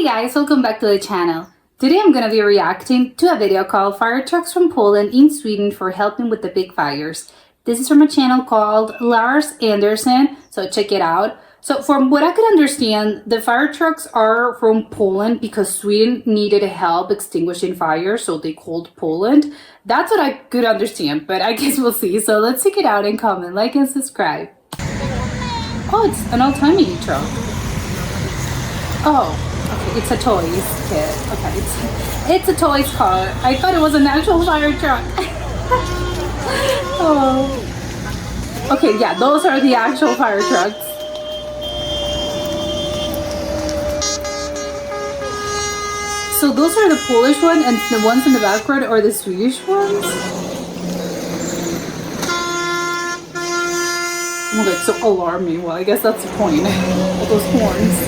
Hey guys, welcome back to the channel. Today I'm gonna be reacting to a video called Firetrucks from Poland in Sweden for helping with the big fires. This is from a channel called Lars Anderson, so check it out. So from what I could understand, the fire trucks are from Poland because Sweden needed help extinguishing fires, so they called Poland. That's what I could understand, but I guess we'll see. So let's check it out and comment, like and subscribe. Oh, it's an old-timey truck. Oh. Okay, it's a toys kit. Okay, it's a toys car. I thought it was an actual fire truck. Oh. Okay, yeah, those are the actual fire trucks. So those are the Polish one, and the ones in the background are the Swedish ones? Oh my god, it's so alarming. Well, I guess that's the point. All those horns.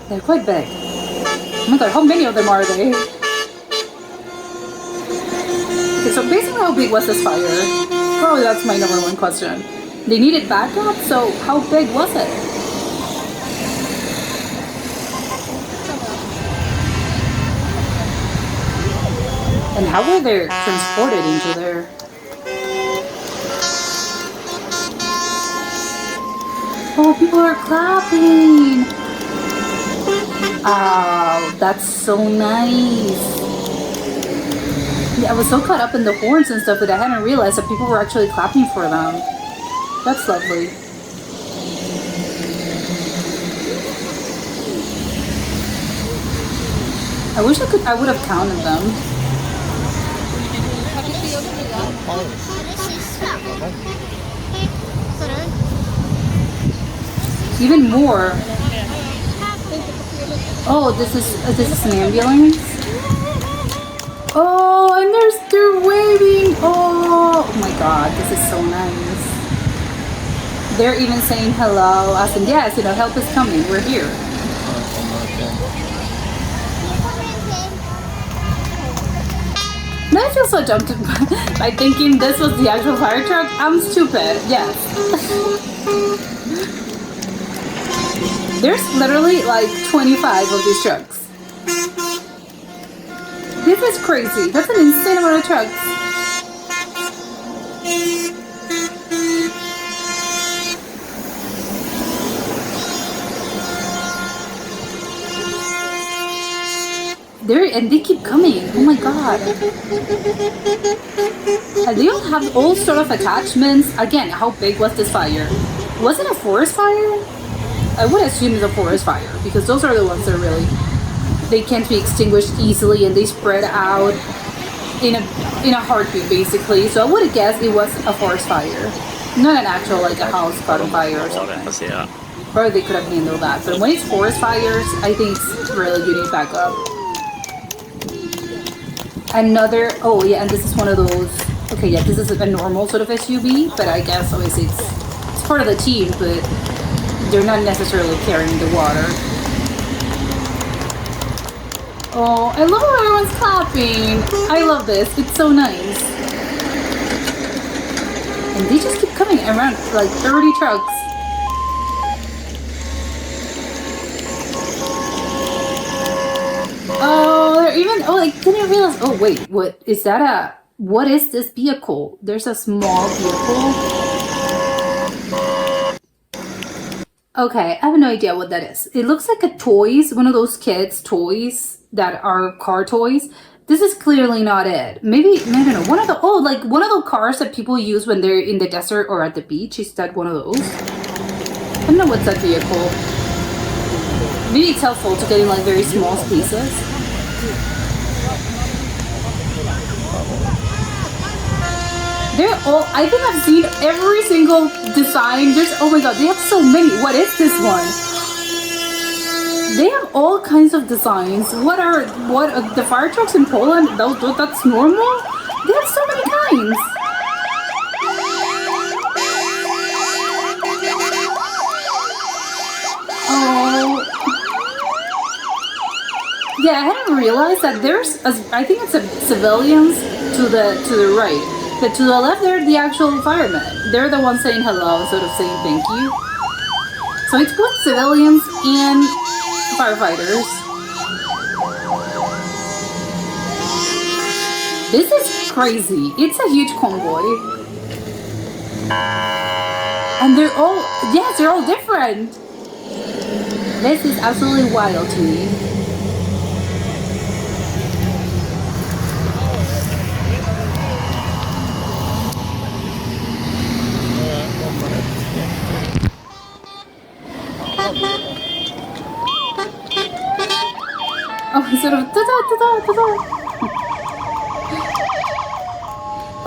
They're quite big. Oh my god, how many of them are they? Okay, so basically how big was this fire? Probably that's my number one question. They needed backup, so how big was it? And how were they transported into there? Oh, people are clapping! Oh, that's so nice. Yeah, I was so caught up in the horns and stuff that I hadn't realized that people were actually clapping for them. That's lovely. I wish I would have counted them. Even more. Oh, this is an ambulance. Oh, and they're waving. Oh my god, this is so nice. They're even saying hello, as in yes, help is coming. We're here. Now I feel so dumb by thinking this was the actual fire truck. I'm stupid. Yes. There's literally like 25 of these trucks. This is crazy. That's an insane amount of trucks. And they keep coming. Oh my god. And they all have all sort of attachments. Again, how big was this fire? Was it a forest fire? I would assume it's a forest fire because those are the ones that really, they can't be extinguished easily and they spread out in a heartbeat basically. So I would have guessed it was a forest fire, not an actual like a house caught on fire or something. Or they could have handled that. But when it's forest fires, I think it's really you need backup. Another, oh yeah, and this is one of those. Okay, yeah, this is a normal sort of SUV, but I guess obviously it's part of the team, but they're not necessarily carrying the water. Oh, I love how everyone's clapping. I love this. It's so nice. And they just keep coming around like 30 trucks. Oh, they're even, oh, I didn't realize. Oh, wait, what is that? What is this vehicle? There's a small vehicle. Okay, I have no idea what that is. It looks like a toys, one of those kids' toys that are car toys. This is clearly not it. Maybe, I don't know, one of the cars that people use when they're in the desert or at the beach. Is that one of those? I don't know what's that vehicle. Maybe it's helpful to get in like very small spaces. They're all, I think I've seen every single design. There's, oh my god, they have so many. What is this one? They have all kinds of designs. What the fire trucks in Poland? That's normal? They have so many kinds. Oh. Yeah, I hadn't realized that there's, I think it's civilians to the right. But to the left, they're the actual firemen. They're the ones saying hello, sort of saying thank you. So it's both civilians and firefighters. This is crazy. It's a huge convoy. And they're all, yes, they're all different. This is absolutely wild to me. Oh, sort of ta-da.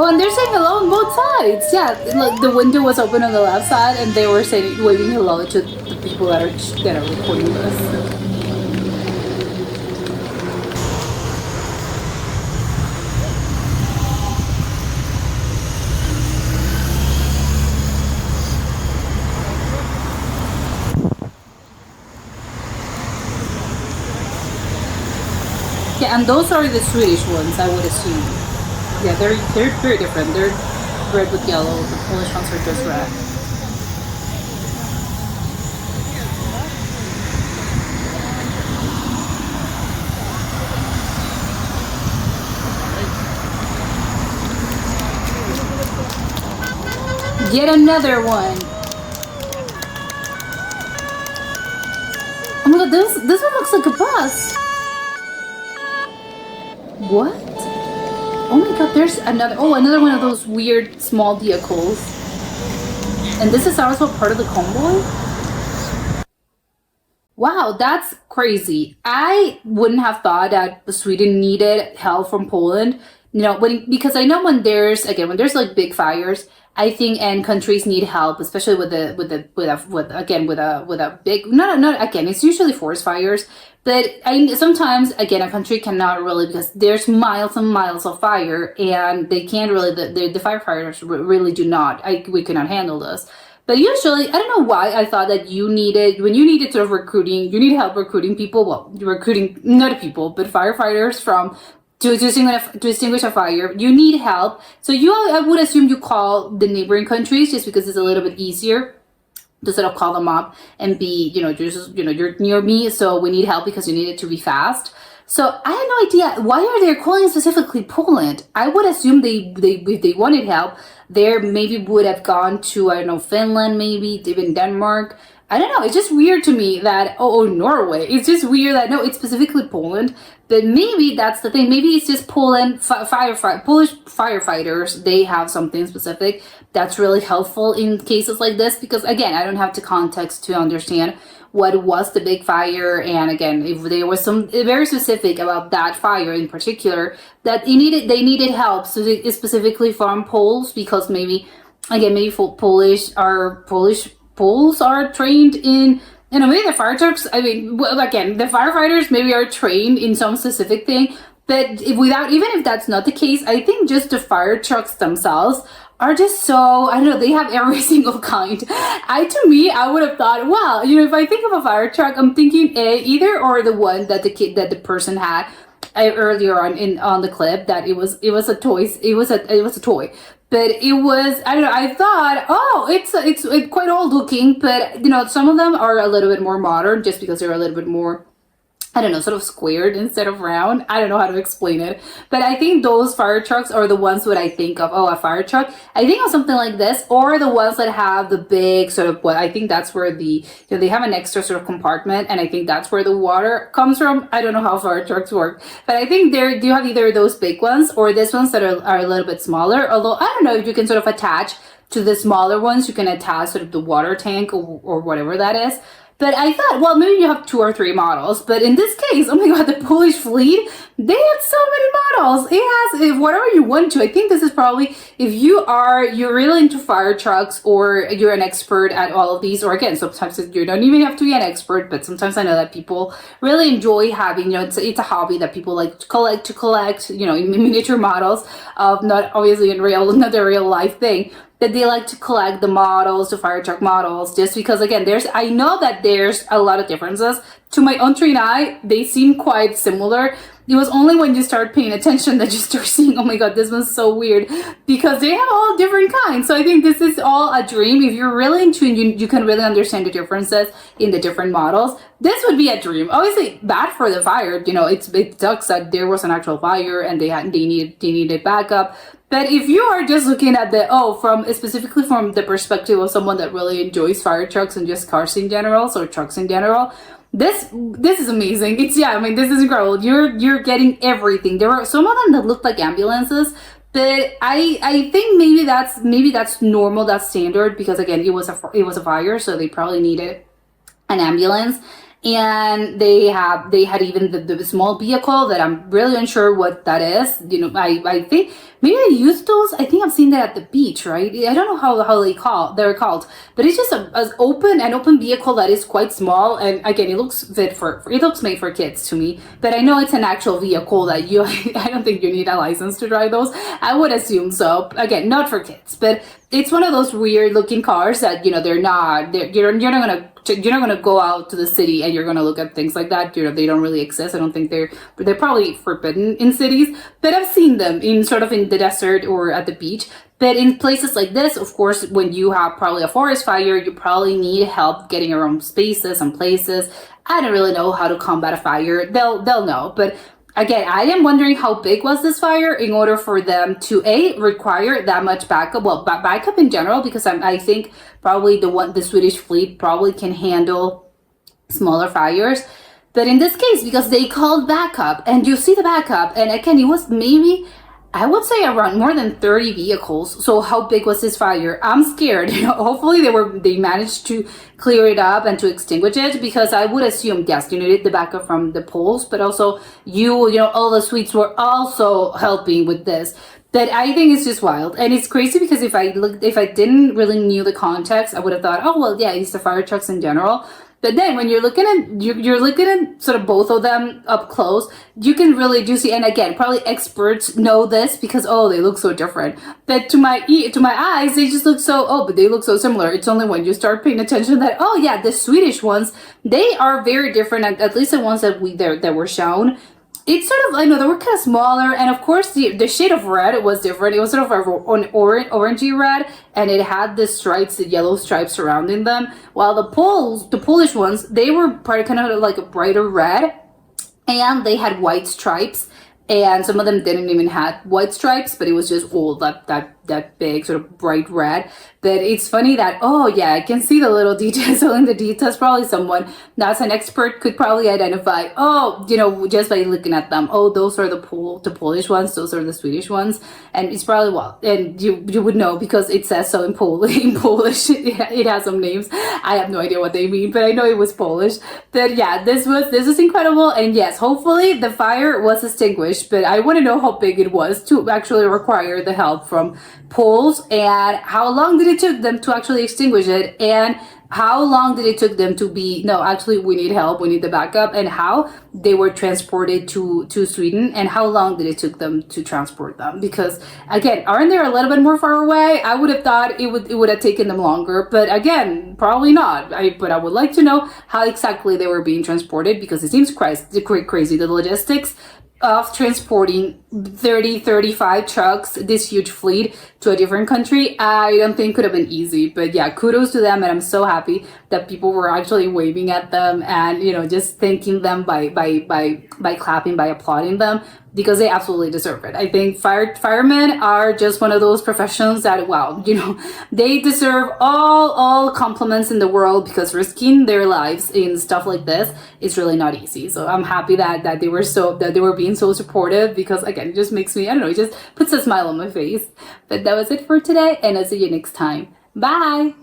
Oh, and they're saying hello on both sides. Yeah, like the window was open on the left side, and they were saying, waving hello to the people that are recording this. Yeah, and those are the Swedish ones, I would assume. Yeah, they're very different. They're red with yellow. The Polish ones are just red. Yet another one. Oh my god, this one looks like a bus. What? Oh my god, there's another one of those weird small vehicles. And this is also part of the convoy? Wow, that's crazy. I wouldn't have thought that Sweden needed help from Poland. You know, because I know when there's like big fires, I think, and countries need help, especially with a big, not again, it's usually forest fires, but sometimes again a country cannot really, because there's miles and miles of fire, and they can't really, the firefighters really do not, we cannot handle this. But usually, I don't know why I thought that when you needed sort of recruiting, you need help recruiting people, well, recruiting not people, but firefighters to extinguish a fire, you need help. So I would assume you call the neighboring countries, just because it's a little bit easier to sort of call them up and be, you're near me, so we need help because you need it to be fast. So I had no idea, why are they calling specifically Poland? I would assume if they wanted help, they maybe would have gone to, I don't know, Finland, maybe even Denmark. I don't know, it's just weird to me that, Norway. It's just weird that, no, it's specifically Poland. But maybe that's the thing. Maybe it's just Polish firefighters. They have something specific that's really helpful in cases like this. Because, again, I don't have the context to understand what was the big fire. And, again, if there was some very specific about that fire in particular, that they needed help. So it's specifically from Poles, because maybe Poles are trained in, maybe the fire trucks, the firefighters maybe are trained in some specific thing, but even if that's not the case, I think just the fire trucks themselves are just so, I don't know, they have every single kind. To me, I would have thought, well, if I think of a fire truck, I'm thinking either or the one that the person had earlier on the clip, that it was a toy. But it was, I don't know, I thought, it's quite old looking, but, some of them are a little bit more modern, just because they're a little bit more, I don't know, sort of squared instead of round. I don't know how to explain it. But I think those fire trucks are the ones that I think of, a fire truck. I think of something like this, or the ones that have the big sort of, I think that's where they have an extra sort of compartment, and I think that's where the water comes from. I don't know how fire trucks work, but I think you have either those big ones or these ones that are a little bit smaller. Although I don't know if you can sort of attach to the smaller ones, you can attach sort of the water tank or whatever that is. But I thought, well, maybe you have 2 or 3 models. But in this case, oh my god, the Polish fleet, they had so many models. It has whatever you want to. I think this is probably, if you're really into fire trucks, or you're an expert at all of these, or again, sometimes you don't even have to be an expert, but sometimes I know that people really enjoy having, it's a hobby that people like to collect, miniature models of, not obviously not a real life thing, that they like to collect the models, the fire truck models, just because, again, I know that there's a lot of differences. to my untrained eye, they seem quite similar. It was only when you start paying attention that you start seeing, oh my god, this one's so weird, because they have all different kinds. So I think this is all a dream. If you're really in tune, you can really understand the differences in the different models. This would be a dream. Obviously, bad for the fire. You know, it sucks that there was an actual fire and they needed backup. But if you are just looking at specifically from the perspective of someone that really enjoys fire trucks and just cars in general, so trucks in general, this is amazing. This is incredible. You're getting everything. There were some of them that looked like ambulances, but I think maybe that's normal, that's standard, because again, it was a fire, so they probably needed an ambulance. And they had even the small vehicle that I'm really unsure what that is. You know, I think maybe they use those. I think I've seen that at the beach, right? I don't know how they're called, but it's just an open vehicle that is quite small. And again, it looks made for kids to me. But I know it's an actual vehicle that I don't think you need a license to drive those. I would assume so. Again, not for kids, but it's one of those weird looking cars that, you know, you're not gonna go out to the city and you're gonna look at things like that. You know, they don't really exist. I don't think they're probably forbidden in cities, but I've seen them in the desert or at the beach. But in places like this, of course, when you have probably a forest fire, you probably need help getting around spaces and places. I don't really know how to combat a fire. They'll know, but again, I am wondering how big was this fire in order for them to require that much backup. Well, backup in general, because I think probably the Swedish fleet probably can handle smaller fires. But in this case, because they called backup, and you see the backup, and again, it was maybe, I would say, around more than 30 vehicles. So how big was this fire? I'm scared. You know, hopefully they managed to clear it up and to extinguish it, because I would assume, yes, you needed the backup from the poles, but also you know, all the suites were also helping with this. But I think it's just wild, and it's crazy, because if I didn't really knew the context, I would have thought, oh well, yeah, it's the fire trucks in general. But then when you're looking at sort of both of them up close, you can really do see, and again, probably experts know this because, oh, they look so different. But to my eyes, they just look but they look so similar. It's only when you start paying attention that, oh yeah, the Swedish ones, they are very different, at least the ones that were shown. It's sort of, I know, they were kind of smaller, and of course the shade of red was different. It was sort of an orangey red, and it had the yellow stripes surrounding them. While the Polish ones, they were kind of like a brighter red, and they had white stripes. And some of them didn't even have white stripes, but it was just all that big sort of bright red. But it's funny that, oh yeah, I can see the little details. So in the details, probably someone that's an expert could probably identify, oh, you know, just by looking at them, oh, those are the Polish ones, those are the Swedish ones. And it's probably, and you would know because it says so in Polish. It has some names. I have no idea what they mean, but I know it was Polish. But yeah, this was incredible. And yes, hopefully the fire was extinguished, but I want to know how big it was to actually require the help from poles, and how long did it take them to actually extinguish it, and how long did it take them to be, no, actually we need help, we need the backup, and how they were transported to Sweden, and how long did it take them to transport them, because again, aren't they a little bit more far away? I would have thought it would have taken them longer, but again, probably not. But I would like to know how exactly they were being transported, because it seems crazy, the logistics of transporting 35 trucks, this huge fleet, to a different country. I don't think could have been easy, but yeah, kudos to them, and I'm so happy that people were actually waving at them and, you know, just thanking them by clapping, by applauding them, because they absolutely deserve it. I think firemen are just one of those professions that, wow, you know, they deserve all compliments in the world, because risking their lives in stuff like this is really not easy. So I'm happy that they were being so supportive, because again, it just makes me, I don't know, it just puts a smile on my face. But that was it for today, and I'll see you next time. Bye!